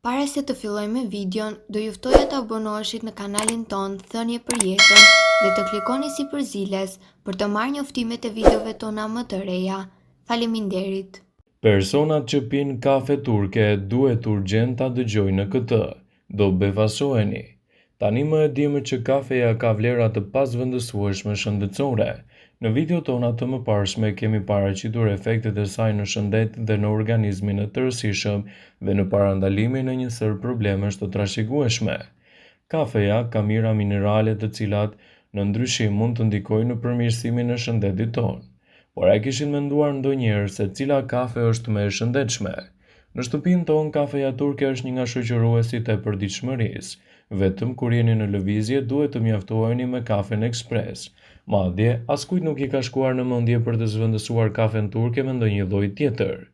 Para se të fillojmë me videon, do ju ftoja të abonoheshit në kanalin ton Thënie për Jetën dhe të klikoni si përziles për të marrë njoftimet e videove tona më të reja. Faleminderit. Personat që pinë kafe turke duhet urgjent ta dëgjojnë këtë. Do befasoheni. Tani më e dimë që kafeja ka vlera të pasvendësueshme shëndetësore. Në video tona të mëparshme kemi paraqitur efektet e saj në shëndet dhe në organizmin e tërësishëm dhe në parandalimin e një sër problemesh të trashëgueshme. Kafeja ka mira minerale të cilat në ndryshim mund të ndikojnë në përmirësimin e shëndetit tonë. Por a kishin menduar ndonjëherë se cila kafe është më e shëndetshme? Në shtëpinë tonë kafeja turke është një nga shoqëruesit e përditshmërisë. Vetëm kur jeni në lëvizje duhet të mjaftoheni me kafen ekspres. Madje askujt nuk i ka shkuar në mendje për të zvendësuar kafen turke me ndonjë lloj tjetër.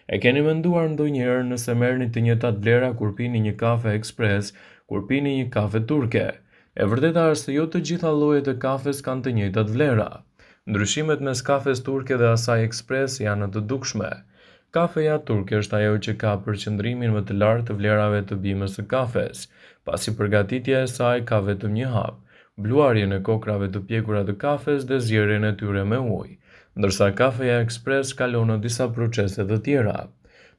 E keni menduar ndonjëherë nëse merrni të njëjtat vlera kur pini një kafe ekspres, kur pini një kafe turke? E vërteta është se jo të gjitha llojet e kafes kanë të njëjtat vlera. Ndryshimet mes kafes turke dhe asaj ekspres janë të dukshme. Kafeja turke është ajo që ka përqendrimin më të lartë të vlerave të bimës së kafes, pasi përgatitja e saj ka vetëm një hap, bluarjen e kokrave të pjekura të kafes dhe zjerrjen e tyre me ujë, ndërsa kafeja ekspres kalon në disa procese të tjera.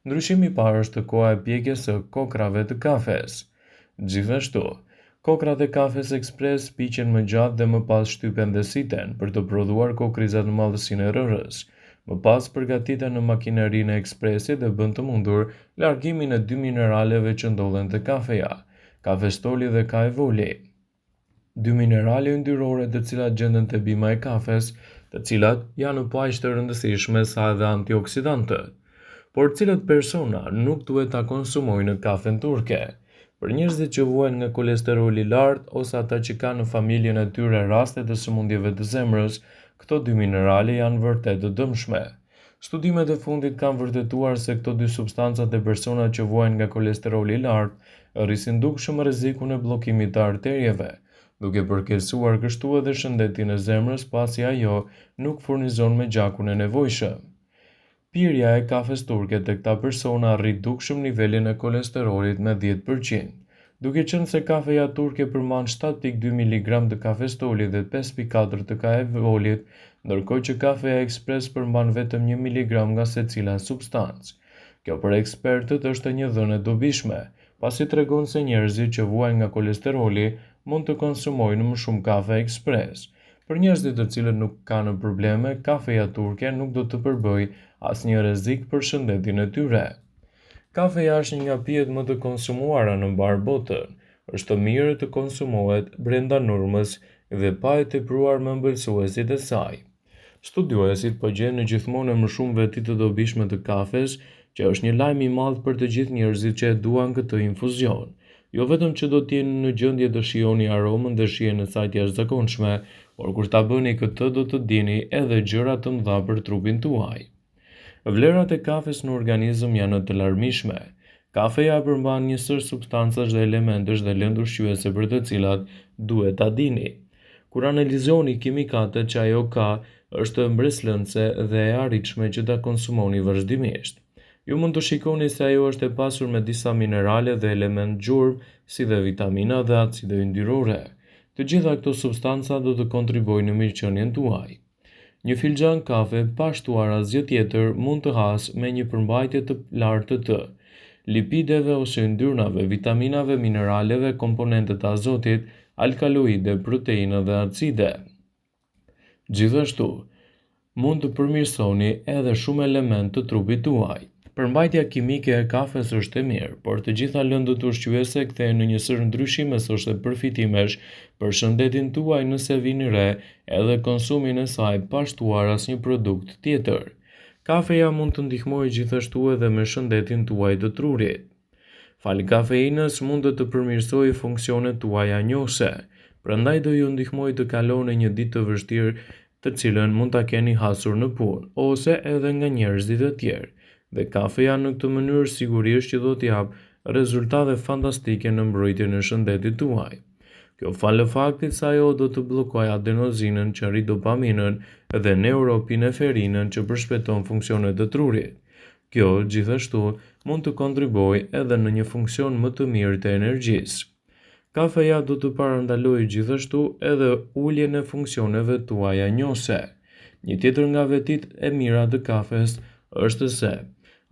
Ndryshimi i parë është koha e pjekjes së kokrave të kafes. Gjithashtu, kokrat e kafes ekspres piqen më gjatë dhe më pas shtypen dhe siten për të prodhuar kokrizat në madhësinë e rërës. Më pas përgatiten në makinerinë e ekspresit dhe bën të mundur largimin e dy mineraleve që ndodhen te kafeja, kafestoli dhe kaevoli. Dy minerale yndyrore të cilat gjenden te bima e kafes, të cilat janë po aq të rëndësishme sa edhe antioksidantët. Por cilët persona nuk duhet ta konsumojnë kafen turke? Për njerëzit që vuajnë nga kolesteroli i lartë ose ata që kanë në familjen e tyre raste të sëmundjeve të zemrës, këto dy minerale janë vërtet të dëmshme. Studimet e fundit kanë vërtetuar se këto dy substanca te personat që vuajnë nga kolesteroli i lartë rrisin dukshëm rrezikun e bllokimit të arterieve, duke përkeqësuar kështu edhe shëndetin e zemrës pasi ajo nuk furnizon me gjakun e nevojshëm. Pirja e kafes turke te këta persona rrit dukshëm nivelin e kolesterolit me 10%. Duke qenë se kafeja turke përmban 7.2 mg të kafestolit dhe 5.4 të kaevolit, ndërkohë që kafeja ekspres përmban vetëm 1 mg nga secila substancë. Kjo për ekspertët është një dhënë e dobishme, pasi tregon se njerëzit që vuajnë nga kolesteroli mund të konsumojnë më shumë kafe ekspres. Për njerëzit të cilët nuk kanë probleme, kafeja turke nuk do të përbëjë asnjë rrezik për shëndetin e tyre. Kafeja është një nga pijet më të konsumuara në mbar botën. Është mirë të konsumohet brenda normës dhe pa e tepruar me ëmbëlsuesit e saj. Studiuesit po gjejnë gjithmonë më shumë veti të dobishme të kafes, që është një lajm i madh për të gjithë njerëzit që e duan këtë infuzion. Jo vetëm që do të jeni në gjendje të shihoni aromën dhe shijen e saj të jashtëzakonshme, por kur ta bëni këtë do të dini edhe gjëra të mëdha për trupin tuaj. Vlerat e kafes në organizëm janë të larmishme. Kafeja përmban një sër substancash dhe elementesh dhe lëndë ushqyese për të cilat duhet ta dini. Kur analizoni kimikatet që ajo ka, është mbreslëndse dhe e arritshme që ta konsumoni vazhdimisht. Ju mund të shikoni se ajo është e pasur me disa minerale dhe element gjurmë, si dhe vitamina dhe acide yndyrore. Të gjitha këto substanca do të kontribojnë në mirëqenien tuaj. Një filxhan kafe pa shtuar asgjë tjetër mund të hasë me një përmbajtje të lartë të lipideve ose yndyrnave, vitaminave, mineraleve, komponente të azotit, alkaloide, proteina dhe acide. Gjithashtu, mund të përmirësoni edhe shumë element të trupit tuaj. Përmbajtja kimike e kafes është e mirë, por të gjitha lëndët ushqyese kthehen në një sër ndryshimesh ose përfitimesh për shëndetin tuaj nëse vini re edhe konsumin e saj pa shtuar asnjë produkt tjetër. Kafeja mund të ndihmojë gjithashtu edhe me shëndetin tuaj të trurit. Fal kafeinës mund të përmirësojë funksionet tuaja njohëse, prandaj do ju ndihmojë të kaloni një ditë të vështirë të cilën mund ta keni hasur në punë ose edhe nga njerëzit e tjerë. Dhe kafeja në këtë mënyrë sigurisht që do të japë rezultate fantastike në mbrojtjen e shëndetit tuaj. Kjo falë faktit se ajo do të bllokojë adenozinën që rrit dopaminën dhe neuropinefrinën që përshpejton funksionet e trurit. Kjo gjithashtu mund të kontribuojë edhe në një funksion më të mirë të energjisë. Kafeja do të parandalojë gjithashtu edhe uljen e funksioneve tuaja njohëse. Një tjetër nga vetitë e mira të kafes është se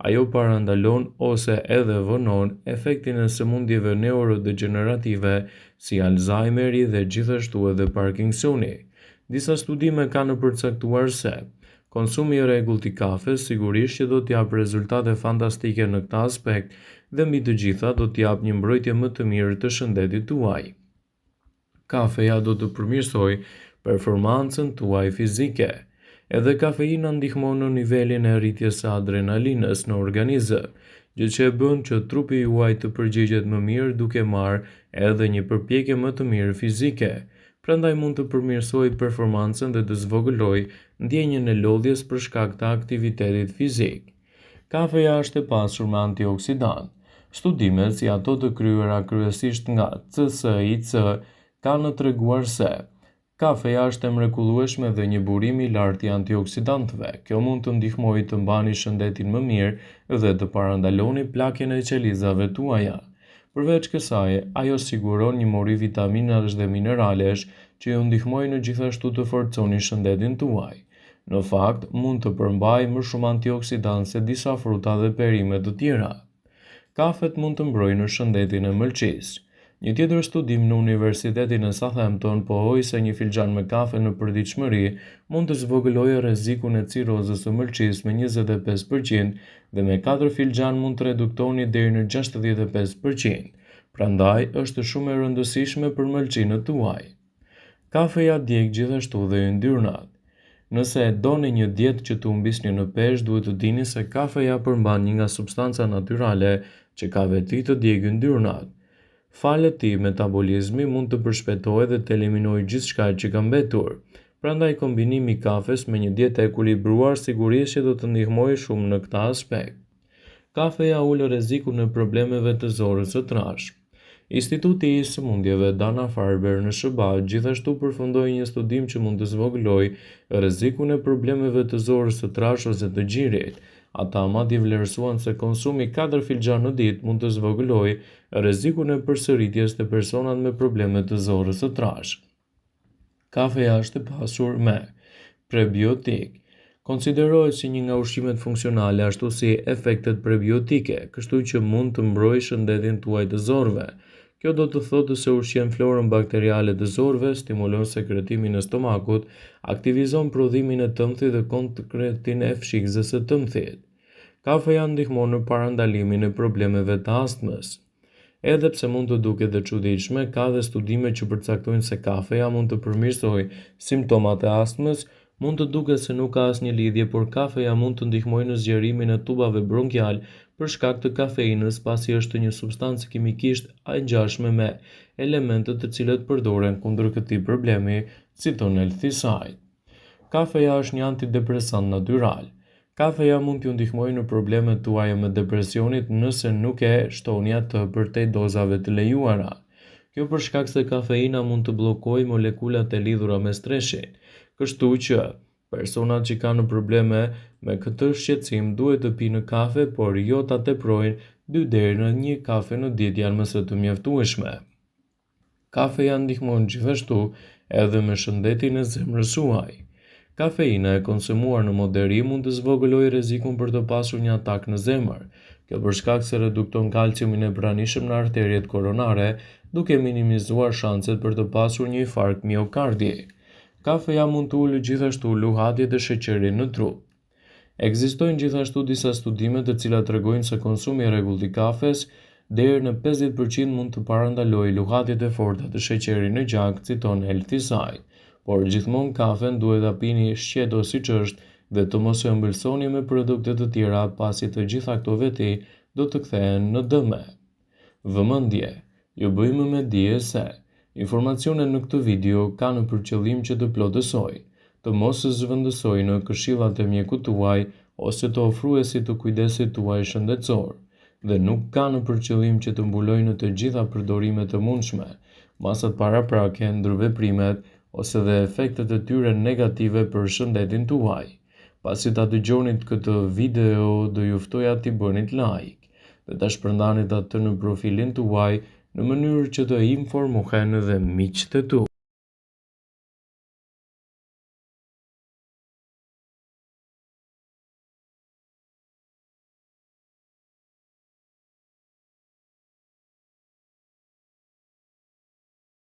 ajo parandalon ose edhe vonon efektin e sëmundjeve neurodegenerative si Alzheimeri dhe gjithashtu edhe Parkinsoni. Disa studime kanë përcaktuar se konsumi i rregullt i kafes sigurisht që do t'jap rezultate fantastike në këtë aspekt dhe mbi të gjitha do t'jap një mbrojtje më të mirë të shëndetit tuaj. Kafeja do të përmirësojë performancën tuaj fizike. Edhe kafeina ndihmon në nivelin e rritjes së adrenalinës në organizëm, gjë që e bën që trupi juaj të përgjigjet më mirë duke marrë edhe një përpjekje më të mirë fizike. Prandaj mund të përmirësojë performancën dhe të zvogëlojë ndjenjën e lodhjes për shkak të aktivitetit fizik. Kafeja është e pasur me antioksidantë. Studimet, si ato të kryera kryesisht nga CSIC, kanë treguar se kafeja është e mrekullueshme dhe një burim i lartë i antioksidantëve. Kjo mund të ndihmojë të mbani shëndetin më mirë dhe të parandaloni plakjen e qelizave tuaja. Përveç kësaj, ajo siguron një mori vitaminash dhe mineralesh që ju ndihmojnë gjithashtu të forconi shëndetin tuaj. Në fakt, mund të përmbajë më shumë antioksidantë se disa fruta dhe perime të tjera. Kafet mund të mbrojnë shëndetin e mëlçisë. Një tjetër studim në Universitetin e Southampton pohoi se një filxhan me kafe në përditshmëri mund të zvogëlojë rrezikun e cirrozës së mëlçisë me 25% dhe me 4 filxhan mund të reduktoni deri në 65%. Prandaj është shumë e rëndësishme për mëlçinën tuaj. Kafeja djeg gjithashtu dhe yndyrnat. Nëse doni një dietë që të humbisni në peshë, duhet të dini se kafeja përmban një nga substanca natyrale që ka veti të djegë yndyrnat. Falë këtij metabolizmi mund të përshpejtojë dhe të eliminojë gjithçka që ka mbetur. Prandaj kombinimi i kafes me një dietë e ekuilibruar sigurisht që do të ndihmojë shumë në këtë aspekt. Kafeja ul rrezikun e problemeve të zorës së trashë. Instituti i Sëmundjeve Dana-Farber në SBA gjithashtu përfundoi një studim që mund të zvogëlojë rrezikun e problemeve të zorës së trashë ose të gjirit. Ata madje vlerësuan se konsumi 4 filxhan në ditë mund të zvogëlojë rrezikun e përsëritjes të personat me probleme të zorës së trashë. Kafeja është e pasur me prebiotik. Konsiderohet si një nga ushqimet funksionale ashtu si efektet prebiotike, kështu që mund të mbrojë shëndetin tuaj të zorëve. Kjo do të thotë se ushqen florën bakteriale të zorëve, stimulon sekretimin e stomakut, aktivizon prodhimin e tëmthit dhe konkretin e fshikëzës së tëmthit. Kafeja ndihmon në parandalimin e problemeve të astmës. Edhe pse mund të duket e çuditshme, ka dhe studime që përcaktojnë se kafeja mund të përmirësojë simptomat e astmës. Mund të duket se nuk ka asnjë lidhje, por kafeja mund të ndihmojë në zgjerimin e tubave bronkial për shkak të kafeinës, pasi është një substancë kimikisht e ngjashme me elementet të cilët përdoren kundër këtij problemi, citon Healthyside. Kafeja është një antidepresant natyral. Kafeja mund t'ju ndihmojë në problemet tuaja me depresionit nëse nuk e shtoni atë përtej dozave të lejuara. Kjo për shkak se kafeina mund të bllokojë molekulat e lidhura me stresin. Kështu që personat që kanë probleme me këtë shqetësim duhet të pinë kafe, por jo ta teprojnë 2 deri në 1 kafe në ditë janë më së të mjaftueshme. Kafeja ndihmon gjithashtu edhe me shëndetin e zemrës suaj. Kafeina e konsumuar në moderi mund të zvogëlojë rrezikun për të pasur një atak në zemër. Kjo për shkak se redukton kalciumin e pranishëm në arteriet koronare, duke minimizuar shanset për të pasur një infarkt miokardi. Kafeja mund të ulë gjithashtu luhatjet e sheqerit në trup. Ekzistojnë gjithashtu disa studime të cilat tregojnë se konsumi i rregullt i kafes deri në 50% mund të parandalojë luhatjet e forta të sheqerit në gjak, citon Healthyside. Por gjithmonë kafen duhet ta pini shqeto siç është dhe të mos e ëmbëlsoni me produkte të tjera, pasi të gjitha këto veti do të kthehen në dëme. Vëmendje, ju bëjmë me dije se informacionet në këtë video kanë për qëllim që të plotësojë, të mos zhvendësojë në këshillat e mjekut tuaj ose të ofruesit të kujdesit tuaj shëndetësor, dhe nuk kanë për qëllim që të mbulojnë në të gjitha përdorimet e mundshme, masat paraprake, ndërveprimet ose dhe efektet e tyre negative për shëndetin tuaj. Pasi ta dëgjonit këtë video, do ju ftoja t'i bënit like dhe ta shpërndanit atë në profilin tuaj në mënyrë që të informohen edhe miqtë e tu.